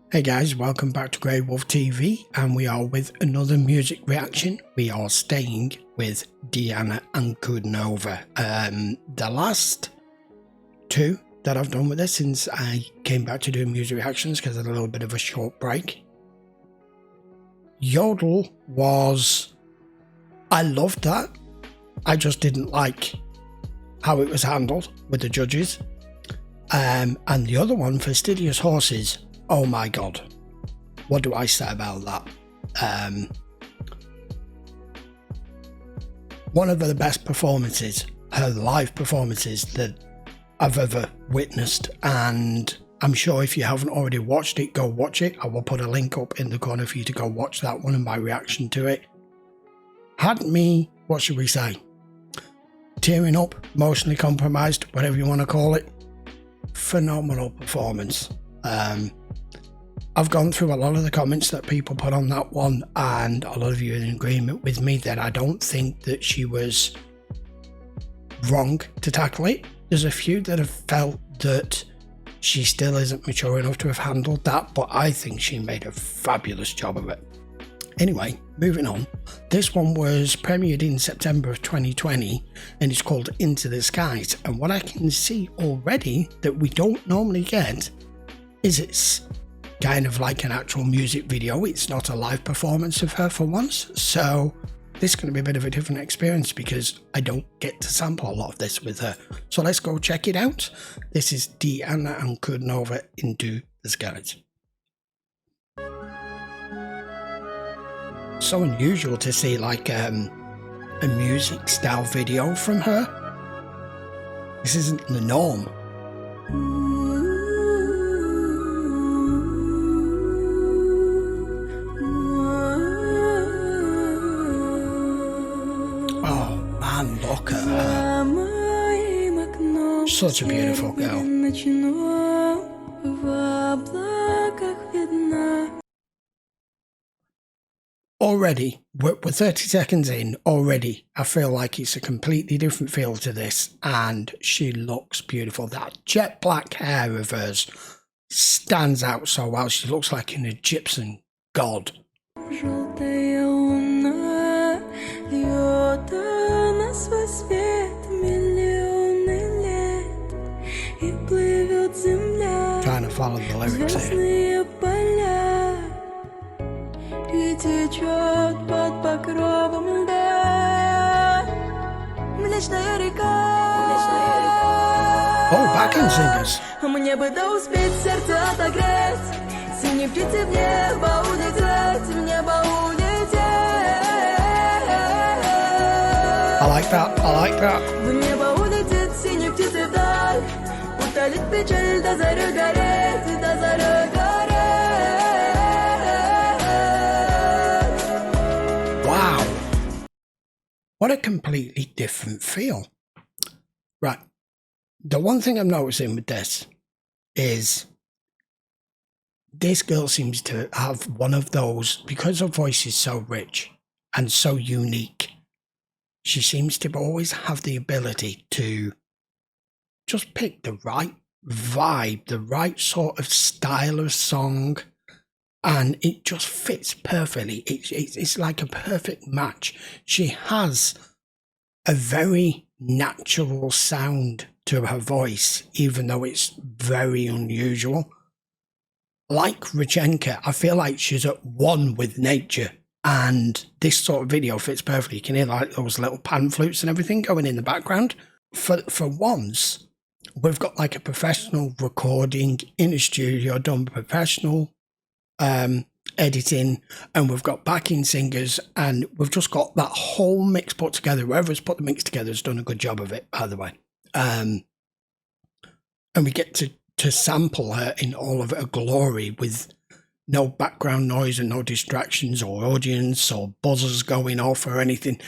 Hey guys, welcome back to GreyWolf TV, and we are with another music reaction. We are staying with Diana Ankudinova. The last two that I've done with this since I came back to doing music reactions because I had a little bit of a short break. Yodel was... I loved that. I just didn't like how it was handled with the judges. And the other one, Fastidious Horses, oh my god, what do I say about that? One of the best performances, her live performances that I've ever witnessed, and I'm sure if you haven't already watched it, go watch it. I will put a link up in the corner for you to go watch that one and my reaction to it. Had me, what should we say, tearing up, emotionally compromised, whatever you want to call it. Phenomenal performance. I've gone through a lot of the comments that people put on that one, and a lot of you are in agreement with me that I don't think that she was wrong to tackle it. There's a few that have felt that she still isn't mature enough to have handled that, but I think she made a fabulous job of it. Anyway, moving on. This one was premiered in September of 2020 and it's called Into the Skies. And what I can see already that we don't normally get is it's kind of like an actual music video. It's not a live performance of her for once. So this is going to be a bit of a different experience because I don't get to sample a lot of this with her. So let's go check it out. This is Diana Ankudinova, Into the Skies. So unusual to see like a music style video from her. This isn't the norm. Oh man, look at her. Such a beautiful girl. Already, we're 30 seconds in, already I feel like it's a completely different feel to this, and she looks beautiful. That jet black hair of hers stands out so well. She looks like an Egyptian god. Trying to follow the lyrics here. Течет под покровом льда Млечная река. Oh, backing singers. Мне бы да успеть сердце отогреть, синей птице в небо улететь, в небо улететь. I like that, I like that. В небо улететь, синей птице вдаль, утолить печаль, до зарю гореть, до зарю гореть. What a completely different feel. Right. The one thing I'm noticing with this is this girl seems to have one of those, because her voice is so rich and so unique, she seems to always have the ability to just pick the right vibe, the right sort of style of song, and it just fits perfectly. It's like a perfect match. She has a very natural sound to her voice, even though it's very unusual. Like Richenka, I feel like she's at one with nature, and this sort of video fits perfectly. You can hear like those little pan flutes and everything going in the background. For once, we've got like a professional recording in a studio, done professional editing, and we've got backing singers, and we've just got that whole mix put together. Whoever's put the mix together has done a good job of it, by the way. And we get to sample her in all of her glory with no background noise and no distractions or audience or buzzers going off or anything.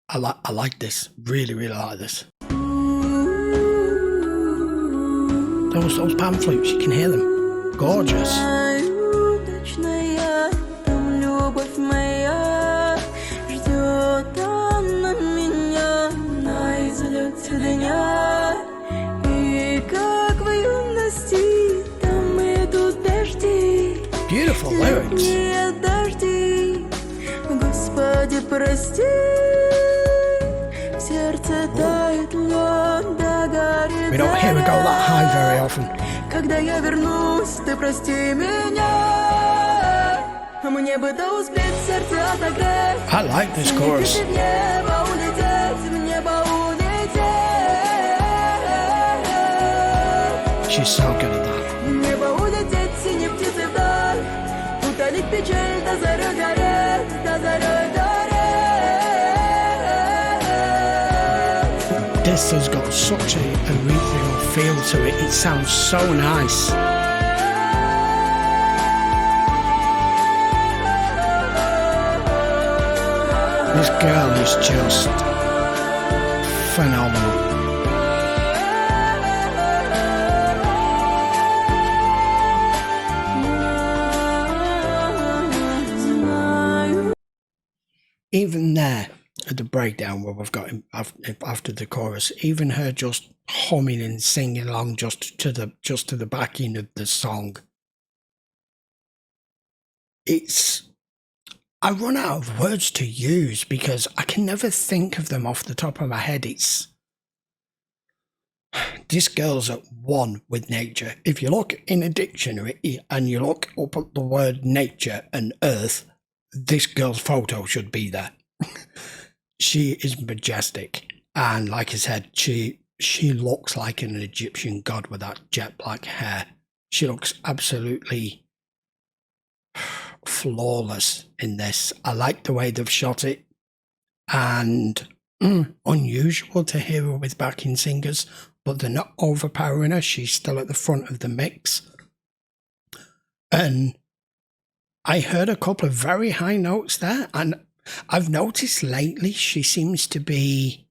I like this. Really, really like this. Those pan flutes, you can hear them. Gorgeous. И как в юности там идут дожди, beautiful lyrics. Нет дождей, Господи, прости. В сердце тает лед, догорит. We don't hear her go that high very often. Когда я вернусь, ты прости меня. Мне бы да успеть сердце отогреть. I like this chorus. В небо улететь, в небо улететь. She's so good at that. В небо улететь, синей птицы вдаль. Утолить печаль, до зарей гореть, до зарей гореть. This has got such a ethereal feel to it. It sounds so nice. This girl is just phenomenal. Even there at the breakdown where we've got him after the chorus, even her just humming and singing along just to the backing of the song. I run out of words to use because I can never think of them off the top of my head. This girl's at one with nature. If you look in a dictionary and you look up at the word nature and earth, this girl's photo should be there. She is majestic. And like I said, she looks like an Egyptian god with that jet black hair. She looks absolutely flawless in this. I like the way they've shot it, and unusual to hear her with backing singers, but they're not overpowering her. She's still at the front of the mix, and I heard a couple of very high notes there, and I've noticed lately she seems to be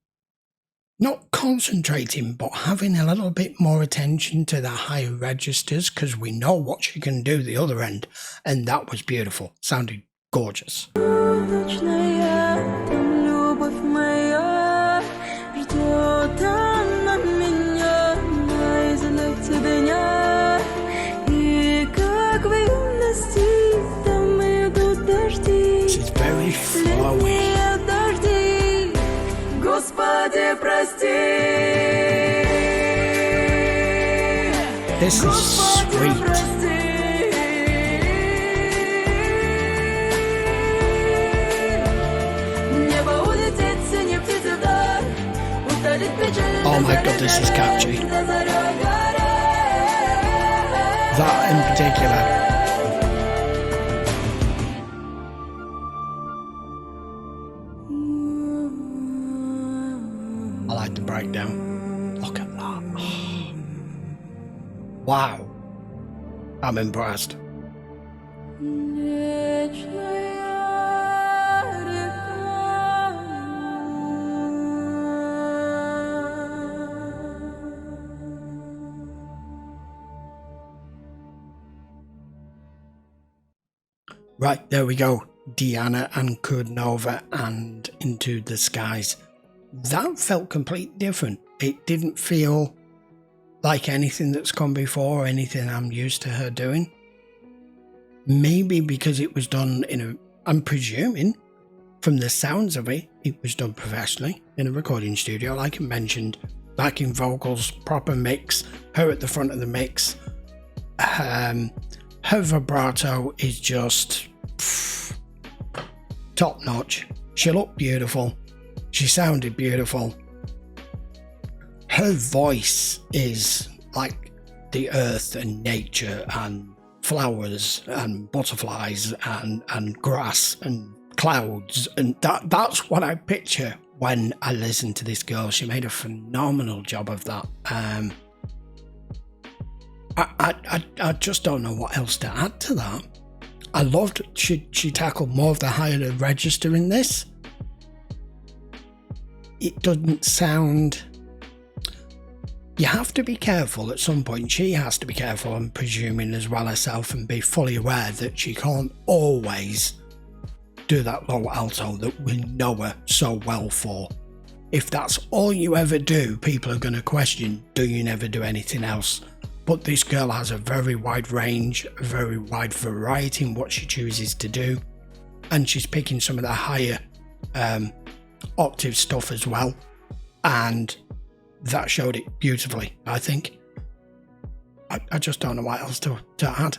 not concentrating, but having a little bit more attention to the higher registers, because we know what she can do the other end, and that was beautiful. Sounded gorgeous. She's very flowy. Господи, прости. This is sweet. Oh my god, this is catchy. That in particular. I like the breakdown. Look at that. Oh. Wow. I'm impressed. Right, there we go. Diana Ankudinova and Into the Skies. That felt completely different. It didn't feel like anything that's come before or anything I'm used to her doing. Maybe because it was done I'm presuming from the sounds of it, it was done professionally in a recording studio, like I mentioned. Backing vocals, proper mix, her at the front of the mix. Her vibrato is just top notch. She looked beautiful. She sounded beautiful. Her voice is like the earth and nature and flowers and butterflies and grass and clouds, and that's what I picture when I listen to this girl. She made a phenomenal job of that. I just don't know what else to add to that. I loved she tackled more of the higher register in this. It doesn't sound... You have to be careful at some point. She has to be careful, I'm presuming, as well herself, and be fully aware that she can't always do that low alto that we know her so well for. If that's all you ever do, people are going to question, do you never do anything else? But this girl has a very wide range, a very wide variety in what she chooses to do, and she's picking some of the higher octave stuff as well, and that showed it beautifully, I think. I just don't know what else to add.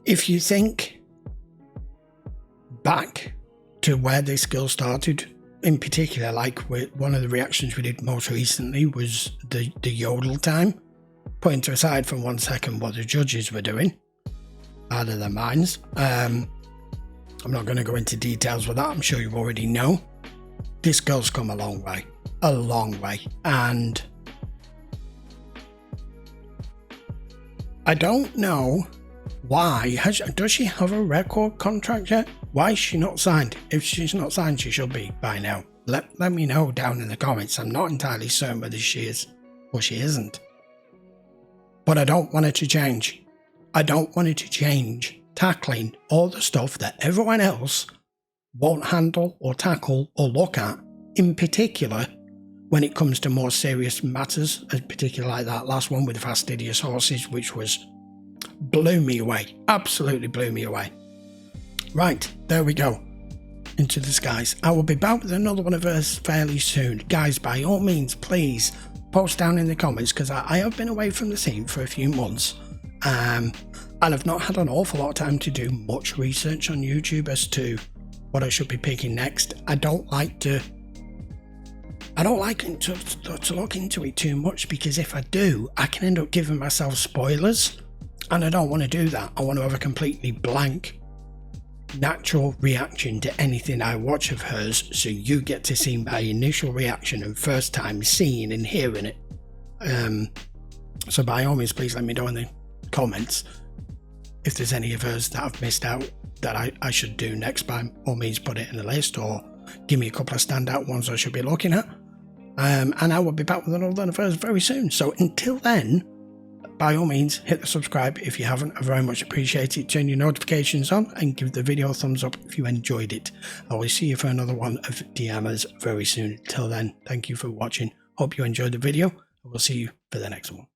If you think back to where this girl started, in particular, like one of the reactions we did most recently was the yodel time, putting to aside for 1 second what the judges were doing out of their minds. I'm not going to go into details with that. I'm sure you already know. This girl's come a long way, and I don't know why. Does she have a record contract yet? Why is she not signed? If she's not signed, she should be by now. Let me know down in the comments. I'm not entirely certain whether she is or she isn't. But I don't want it to change. I don't want it to change tackling all the stuff that everyone else won't handle or tackle or look at, in particular when it comes to more serious matters, particularly like that last one with the fastidious horses, which blew me away, absolutely blew me away. Right, there we go, into the skies. I will be back with another one of hers fairly soon. Guys, by all means, please post down in the comments, because I have been away from the scene for a few months, and I've not had an awful lot of time to do much research on YouTube as to what I should be picking next. I don't like to look into it too much, because if I do, I can end up giving myself spoilers, and I don't want to do that. I want to have a completely blank, natural reaction to anything I watch of hers, so you get to see my initial reaction and first time seeing and hearing it. So by all means, please let me know in the comments if there's any of hers that I've missed out that I should do next. By all means, put it in a list, or give me a couple of standout ones I should be looking at. And I will be back with another one of hers very soon. So until then, by all means, hit the subscribe if you haven't. I very much appreciate it. Turn your notifications on and give the video a thumbs up if you enjoyed it. I will see you for another one of Diana's very soon. Till then, thank you for watching. Hope you enjoyed the video. I will see you for the next one.